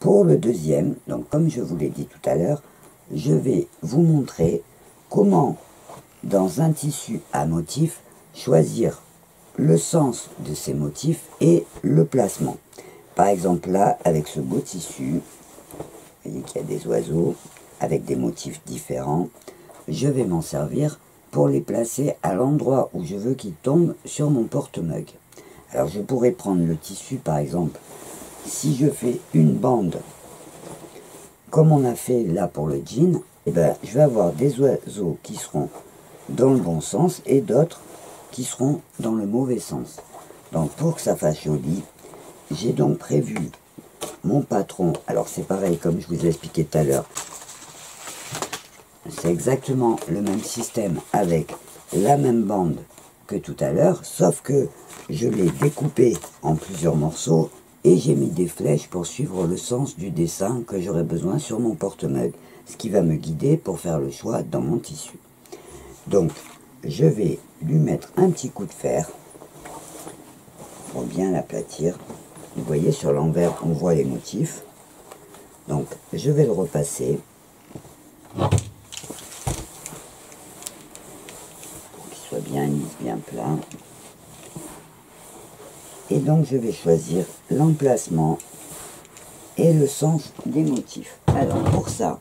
Pour le deuxième, donc comme je vous l'ai dit tout à l'heure, je vais vous montrer comment, dans un tissu à motifs, choisir le sens de ces motifs et le placement. Par exemple là, avec ce beau tissu, vous voyez qu'il y a des oiseaux avec des motifs différents, je vais m'en servir pour les placer à l'endroit où je veux qu'ils tombent sur mon porte-mug. Alors je pourrais prendre le tissu par exemple, si je fais une bande, comme on a fait là pour le jean, eh ben, je vais avoir des oiseaux qui seront dans le bon sens et d'autres qui seront dans le mauvais sens. Donc pour que ça fasse joli, j'ai donc prévu mon patron. Alors c'est pareil comme je vous ai expliqué tout à l'heure. C'est exactement le même système avec la même bande que tout à l'heure, sauf que je l'ai découpé en plusieurs morceaux et j'ai mis des flèches pour suivre le sens du dessin que j'aurai besoin sur mon porte-mug, ce qui va me guider pour faire le choix dans mon tissu. Donc je vais lui mettre un petit coup de fer pour bien l'aplatir. Vous voyez sur l'envers on voit les motifs, donc je vais le repasser pour qu'il soit bien lisse, bien plat, et donc je vais choisir l'emplacement et le sens des motifs. Alors pour ça,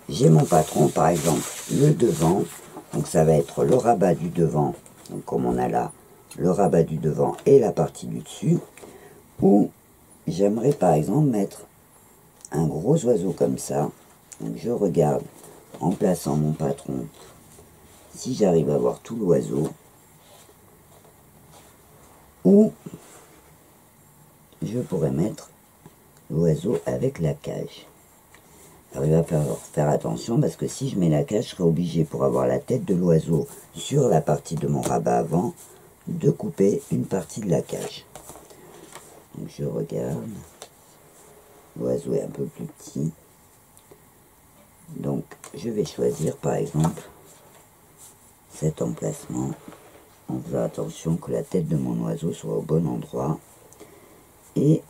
j'ai mon patron, par exemple le devant, donc ça va être le rabat du devant, donc comme on a là le rabat du devant et la partie du dessus, où j'aimerais par exemple mettre un gros oiseau comme ça. Donc je regarde en plaçant mon patron si j'arrive à voir tout l'oiseau, ou je pourrais mettre l'oiseau avec la cage. Alors il va falloir faire attention parce que si je mets la cage, je serai obligé, pour avoir la tête de l'oiseau sur la partie de mon rabat avant, de couper une partie de la cage. Donc je regarde, l'oiseau est un peu plus petit, donc je vais choisir par exemple cet emplacement en faisant attention que la tête de mon oiseau soit au bon endroit, et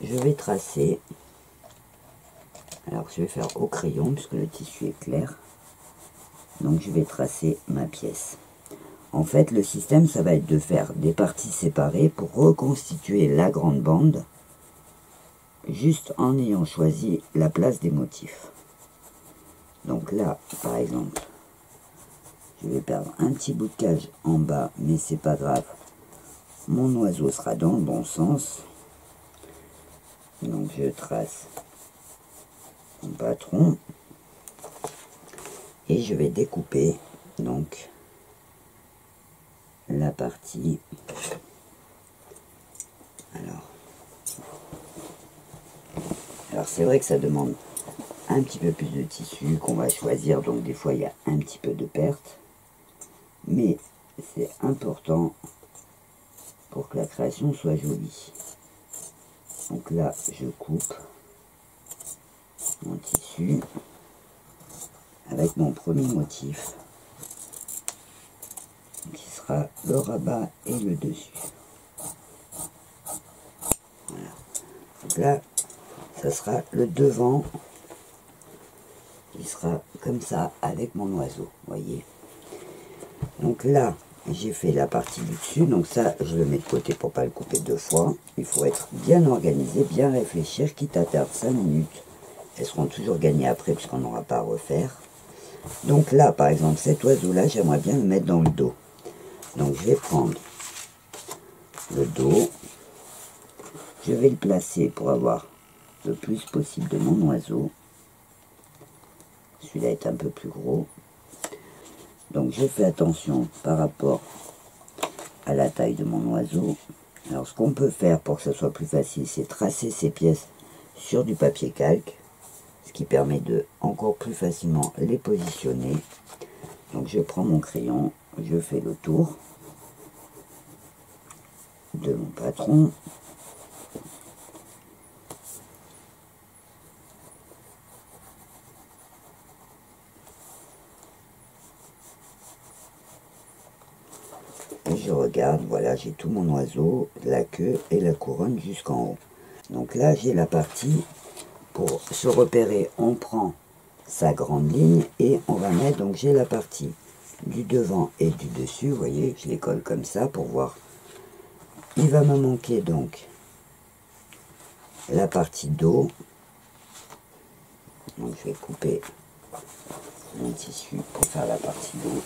je vais tracer. Alors je vais faire au crayon puisque le tissu est clair, donc je vais tracer ma pièce. En fait le système ça va être de faire des parties séparées pour reconstituer la grande bande juste en ayant choisi la place des motifs. Donc là par exemple je vais perdre un petit bout de cage en bas, mais c'est pas grave, mon oiseau sera dans le bon sens. Donc je trace mon patron et je vais découper donc la partie. Alors c'est vrai que ça demande un petit peu plus de tissu qu'on va choisir, donc des fois il y a un petit peu de perte, mais c'est important pour que la création soit jolie. Donc là je coupe mon tissu avec mon premier motif qui sera le rabat et le dessus. Voilà. Donc là ça sera le devant qui sera comme ça avec mon oiseau, voyez. Donc là j'ai fait la partie du dessus, donc ça je le mets de côté pour pas le couper deux fois. Il faut être bien organisé, bien réfléchir, quitte à perdre 5 minutes, elles seront toujours gagnées après puisqu'on n'aura pas à refaire. Donc là par exemple cet oiseau là j'aimerais bien le mettre dans le dos, donc je vais prendre le dos, je vais le placer pour avoir le plus possible de mon oiseau. Celui-là est un peu plus gros, donc je fais attention par rapport à la taille de mon oiseau. Alors ce qu'on peut faire pour que ce soit plus facile, c'est tracer ces pièces sur du papier calque, ce qui permet de encore plus facilement les positionner. Donc je prends mon crayon, je fais le tour de mon patron. Et je regarde, voilà, j'ai tout mon oiseau, la queue et la couronne jusqu'en haut. Donc là, j'ai la partie pour se repérer, on prend sa grande ligne et on va mettre, donc j'ai la partie du devant et du dessus, vous voyez, je les colle comme ça pour voir. Il va me manquer donc la partie dos, donc je vais couper mon tissu pour faire la partie dos.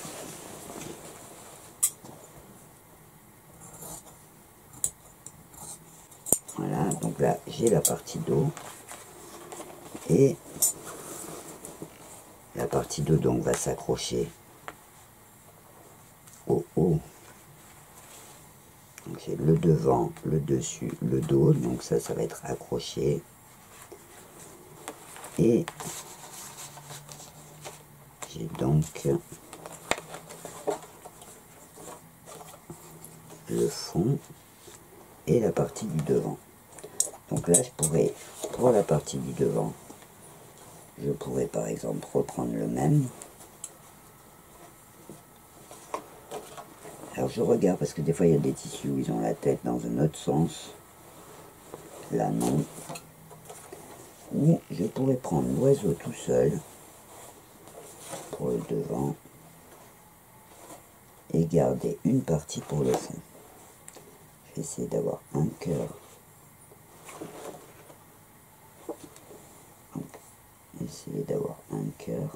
Voilà, donc là j'ai la partie dos et la partie dos donc va s'accrocher au haut. Donc j'ai le devant, le dessus, le dos, donc ça va être accroché. Et j'ai donc le fond et la partie du devant. Donc là je pourrais, pour la partie du devant, je pourrais par exemple reprendre le même. Alors je regarde parce que des fois il y a des tissus où ils ont la tête dans un autre sens. Là non. Ou je pourrais prendre l'oiseau tout seul pour le devant et garder une partie pour le fond. Je vais essayer d'avoir un cœur. Essayer d'avoir un cœur,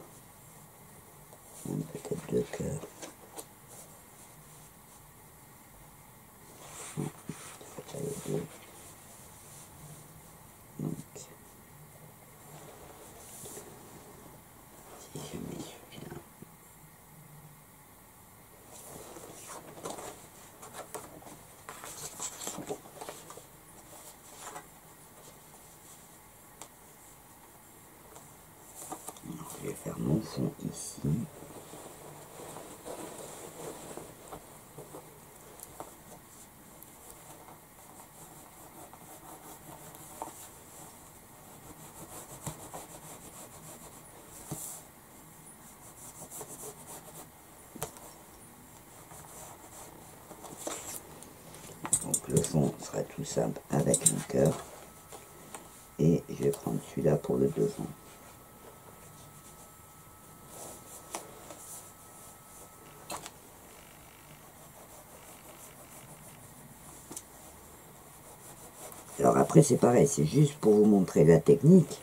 même peut-être deux cœurs. Non, je vais les deux. Donc, si je mets celui-là, je vais faire mon fond ici. Donc le fond sera tout simple avec un cœur. Et je vais prendre celui-là pour le devant. Alors après c'est pareil, c'est juste pour vous montrer la technique.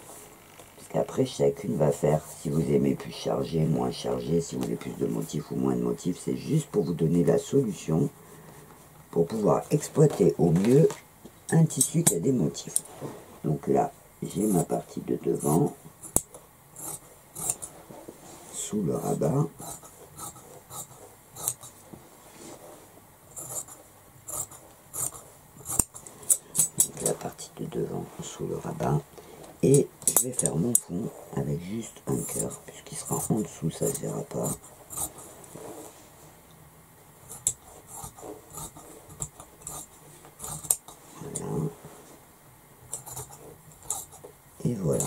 Parce qu'après chacune va faire, si vous aimez plus chargé, moins chargé, si vous voulez plus de motifs ou moins de motifs, c'est juste pour vous donner la solution pour pouvoir exploiter au mieux un tissu qui a des motifs. Donc là, j'ai ma partie de devant, sous le rabat. Donc la partie de devant sous le rabat. Et je vais faire mon fond avec juste un cœur, puisqu'il sera en dessous, ça ne se verra pas. Voilà. Et voilà.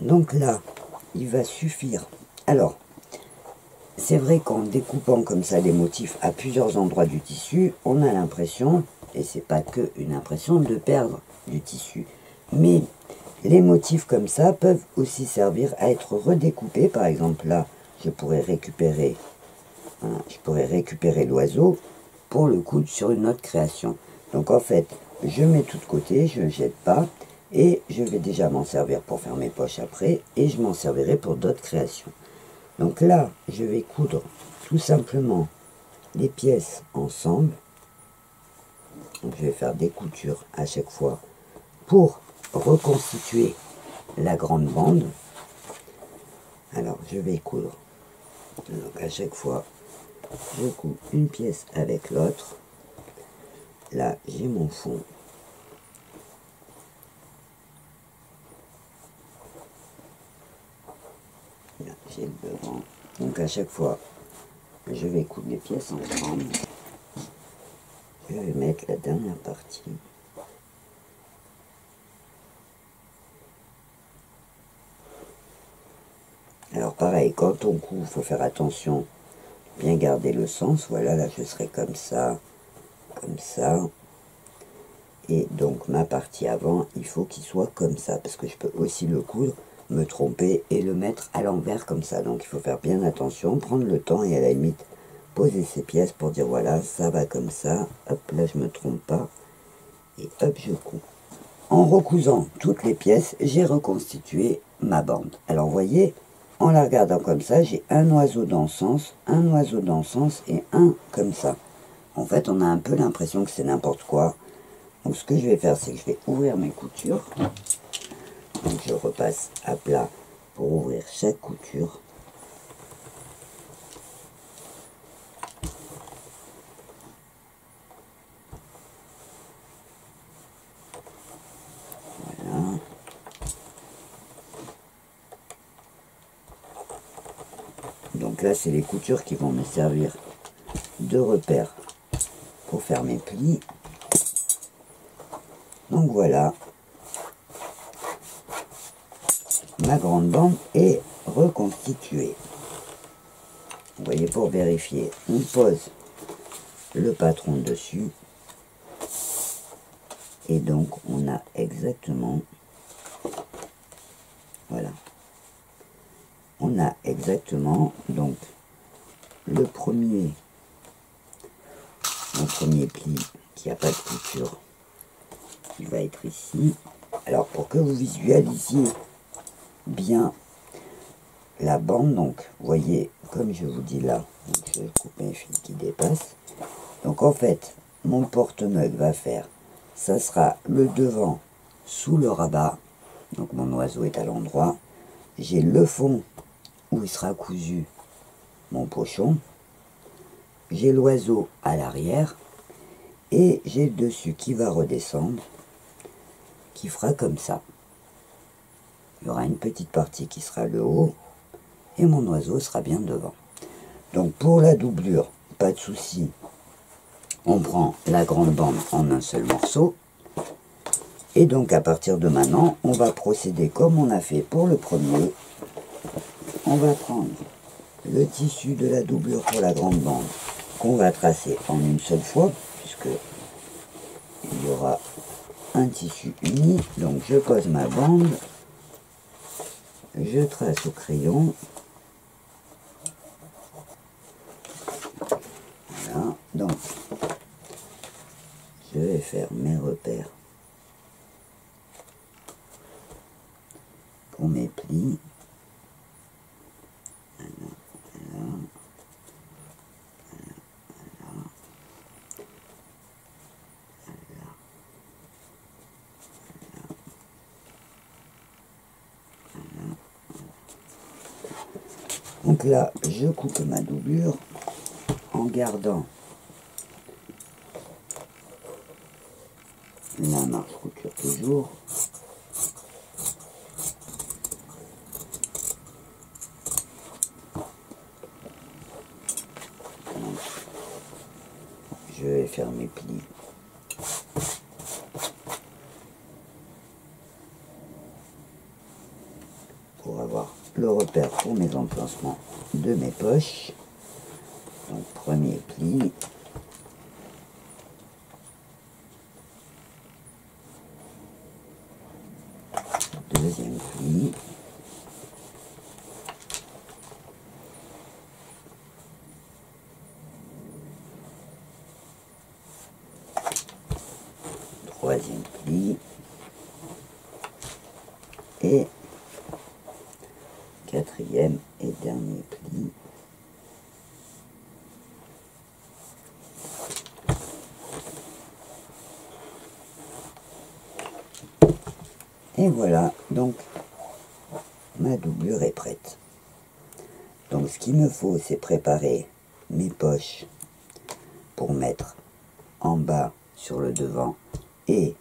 Donc là, il va suffire. Alors, c'est vrai qu'en découpant comme ça les motifs à plusieurs endroits du tissu, on a l'impression, et c'est pas que une impression, de perdre du tissu. Mais les motifs comme ça peuvent aussi servir à être redécoupés. Par exemple là, je pourrais récupérer l'oiseau pour le coudre sur une autre création. Donc en fait, je mets tout de côté, je ne jette pas, et je vais déjà m'en servir pour faire mes poches après, et je m'en servirai pour d'autres créations. Donc là, je vais coudre tout simplement les pièces ensemble. Donc je vais faire des coutures à chaque fois pour reconstituer la grande bande. Alors je vais coudre. Donc à chaque fois, je couds une pièce avec l'autre. Là, j'ai mon fond. Là, j'ai le devant. Donc à chaque fois, je vais coudre les pièces ensemble. Je vais mettre la dernière partie. Alors pareil, quand on coud, il faut faire attention bien garder le sens. Voilà, là je serai comme ça, et donc ma partie avant, il faut qu'il soit comme ça, parce que je peux aussi le coudre, me tromper et le mettre à l'envers comme ça. Donc il faut faire bien attention, prendre le temps et à la limite poser ces pièces pour dire voilà, ça va comme ça, hop, là je me trompe pas, et hop, je couds. En recousant toutes les pièces, j'ai reconstitué ma bande. Alors vous voyez, en la regardant comme ça, j'ai un oiseau dans ce sens, un oiseau dans ce sens et un comme ça. En fait, on a un peu l'impression que c'est n'importe quoi. Donc ce que je vais faire, c'est que je vais ouvrir mes coutures. Donc je repasse à plat pour ouvrir chaque couture. Voilà. Donc là, c'est les coutures qui vont me servir de repère pour faire mes plis. Donc voilà, ma grande bande est reconstituée. Vous voyez, pour vérifier, on pose le patron dessus. Et donc, on a exactement, voilà, on a exactement, donc, mon premier pli qui n'a pas de couture, il va être ici. Alors, pour que vous visualisiez bien la bande, donc, vous voyez, comme je vous dis là, donc je coupe mes fils qui dépassent. Donc, en fait, mon porte-meuble va faire, ça sera le devant sous le rabat. Donc, mon oiseau est à l'endroit. J'ai le fond où il sera cousu mon pochon. J'ai l'oiseau à l'arrière. Et j'ai le dessus qui va redescendre, qui fera comme ça. Il y aura une petite partie qui sera le haut, et mon oiseau sera bien devant. Donc pour la doublure, pas de souci. On prend la grande bande en un seul morceau. Et donc à partir de maintenant, on va procéder comme on a fait pour le premier. On va prendre le tissu de la doublure pour la grande bande, qu'on va tracer en une seule fois, puisque il y aura un tissu uni. Donc je pose ma bande, je trace au crayon, voilà. Donc je vais faire mes repères pour mes plis. Donc là, je coupe ma doublure en gardant la marche couture toujours. Donc, je vais faire mes plis. Pour avoir le repère pour mes emplacements de mes poches. Donc premier pli, deuxième pli, troisième pli et quatrième et dernier pli. Et voilà, donc ma doublure est prête. Donc ce qu'il me faut, c'est préparer mes poches pour mettre en bas sur le devant, et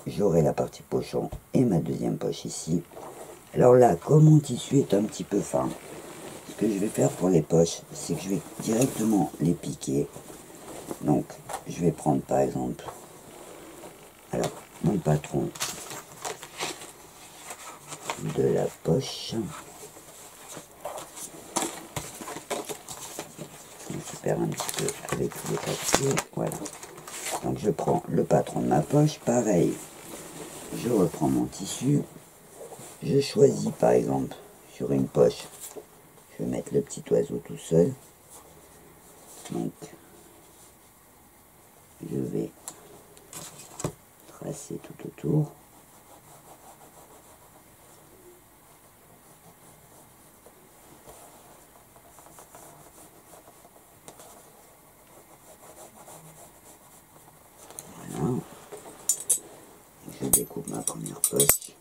j'aurai la partie pochon et ma deuxième poche ici. Alors là, comme mon tissu est un petit peu fin, ce que je vais faire pour les poches, c'est que je vais directement les piquer. Donc je vais prendre par exemple, alors mon patron de la poche, récupère un petit peu avec tous les papiers. Voilà. Donc je prends le patron de ma poche, pareil. Je reprends mon tissu. Je choisis par exemple sur une poche, je vais mettre le petit oiseau tout seul. Donc je vais tracer tout autour. Voilà. Je découpe ma première poche.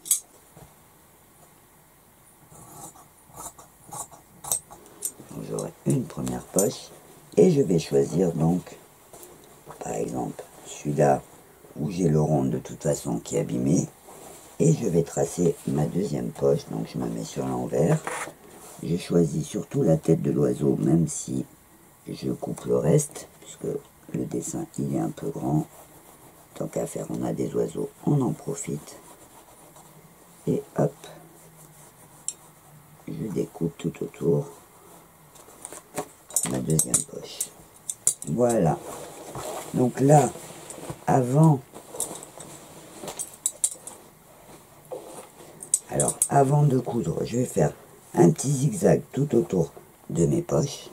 J'aurai une première poche et je vais choisir donc par exemple celui-là où j'ai le rond de toute façon qui est abîmé, et je vais tracer ma deuxième poche. Donc je me mets sur l'envers, j'ai choisi surtout la tête de l'oiseau, même si je coupe le reste puisque le dessin il est un peu grand. Tant qu'à faire, on a des oiseaux, on en profite, et hop, je découpe tout autour ma deuxième poche. Voilà. Donc là, avant de coudre, je vais faire un petit zigzag tout autour de mes poches.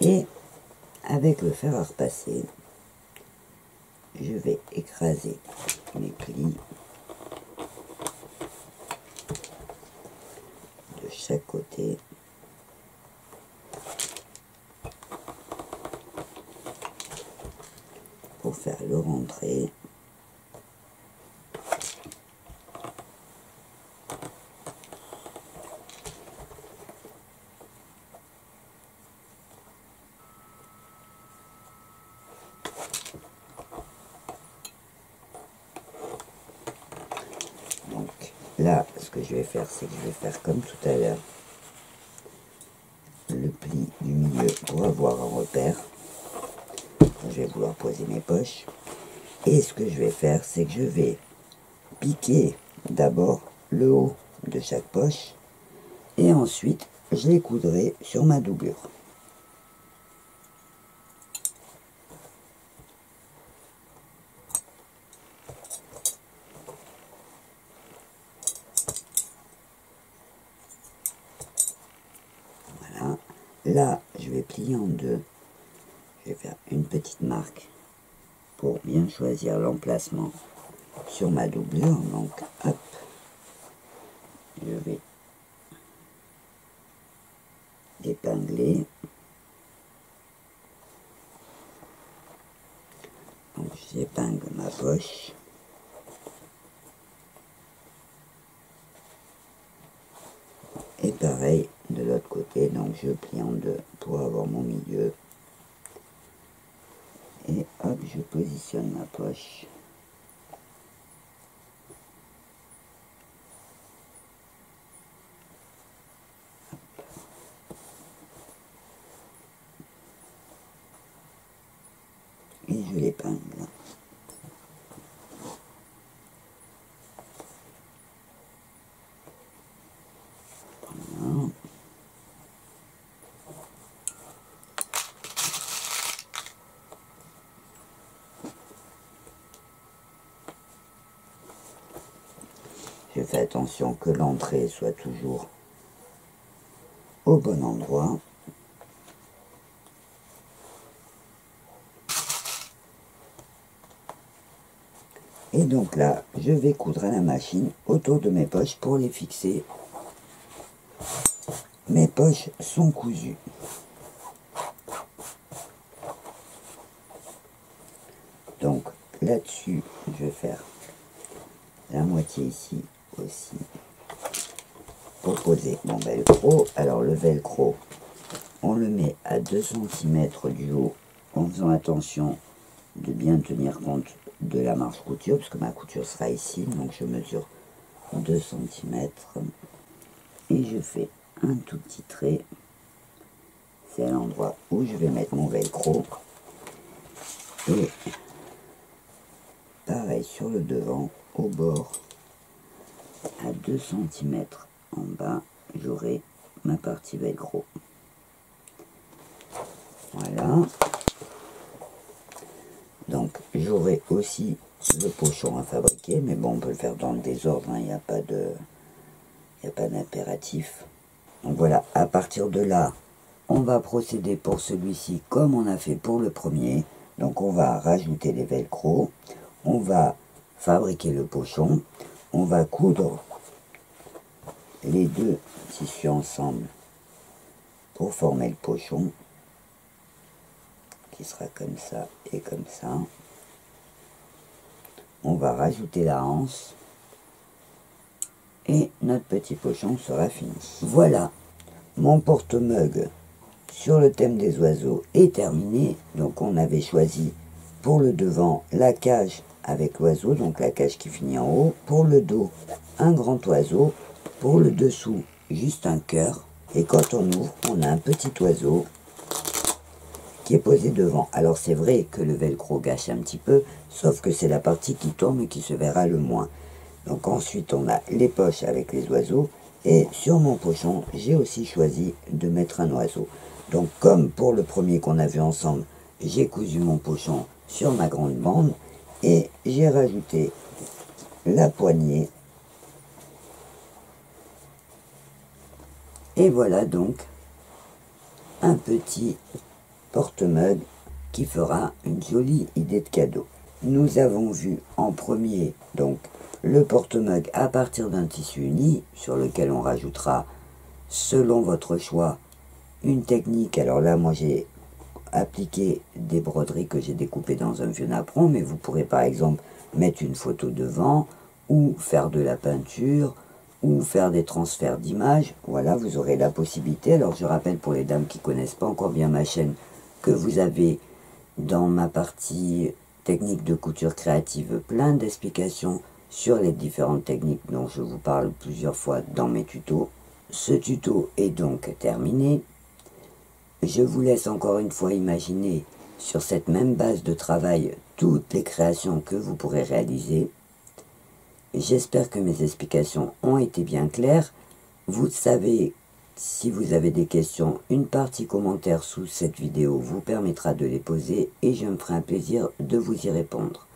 Et avec le fer à repasser, je vais écraser mes plis de chaque côté. Pour faire le rentré. Donc là, ce que je vais faire, c'est que je vais faire comme tout à l'heure, le pli du milieu pour avoir un repère. Je vais vouloir poser mes poches. Et ce que je vais faire, c'est que je vais piquer d'abord le haut de chaque poche et ensuite je les coudrai sur ma doublure. Voilà. Là, je vais plier en deux. Je vais faire une petite marque pour bien choisir l'emplacement sur ma doublure. Donc, hop, je vais épingler. Donc, j'épingle ma poche. Et pareil de l'autre côté, donc je plie en deux pour avoir mon milieu. Et hop, je positionne ma poche. Et je l'épingle. Voilà. Je fais attention que l'entrée soit toujours au bon endroit. Et donc là, je vais coudre à la machine autour de mes poches pour les fixer. Mes poches sont cousues. Donc là-dessus, je vais faire la moitié ici aussi pour poser mon velcro. Alors le velcro, on le met à 2 cm du haut en faisant attention de bien tenir compte de la marge couture, parce que ma couture sera ici, donc je mesure 2 cm et je fais un tout petit trait. C'est à l'endroit où je vais mettre mon velcro. Et pareil sur le devant, au bord, à 2 cm en bas, j'aurai ma partie velcro. Voilà. Donc j'aurai aussi le pochon à fabriquer, mais bon, on peut le faire dans le désordre, il n'y a pas d'impératif. Donc voilà, à partir de là, on va procéder pour celui-ci comme on a fait pour le premier. Donc on va rajouter les velcro, on va fabriquer le pochon, on va coudre les deux tissus ensemble pour former le pochon, qui sera comme ça et comme ça. On va rajouter la anse et notre petit pochon sera fini. Voilà, mon porte-mug sur le thème des oiseaux est terminé. Donc on avait choisi pour le devant la cage avec l'oiseau, donc la cage qui finit en haut. Pour le dos, un grand oiseau. Pour le dessous, juste un cœur. Et quand on ouvre, on a un petit oiseau qui est posé devant. Alors c'est vrai que le velcro gâche un petit peu, sauf que c'est la partie qui tourne et qui se verra le moins. Donc ensuite on a les poches avec les oiseaux, et sur mon pochon j'ai aussi choisi de mettre un oiseau. Donc comme pour le premier qu'on a vu ensemble, j'ai cousu mon pochon sur ma grande bande et j'ai rajouté la poignée. Et voilà donc un petit porte-mug qui fera une jolie idée de cadeau. Nous avons vu en premier donc le porte-mug à partir d'un tissu uni sur lequel on rajoutera, selon votre choix, une technique. Alors là, moi j'ai appliqué des broderies que j'ai découpées dans un vieux napperon, mais vous pourrez par exemple mettre une photo devant, ou faire de la peinture, ou faire des transferts d'images. Voilà, vous aurez la possibilité. Alors je rappelle pour les dames qui ne connaissent pas encore bien ma chaîne, que vous avez dans ma partie technique de couture créative plein d'explications sur les différentes techniques dont je vous parle plusieurs fois dans mes tutos. Ce tuto est donc terminé. Je vous laisse encore une fois imaginer sur cette même base de travail toutes les créations que vous pourrez réaliser. J'espère que mes explications ont été bien claires. Vous savez, si vous avez des questions, une partie commentaire sous cette vidéo vous permettra de les poser et je me ferai un plaisir de vous y répondre.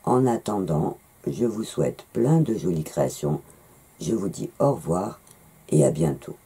En attendant, je vous souhaite plein de jolies créations. Je vous dis au revoir et à bientôt.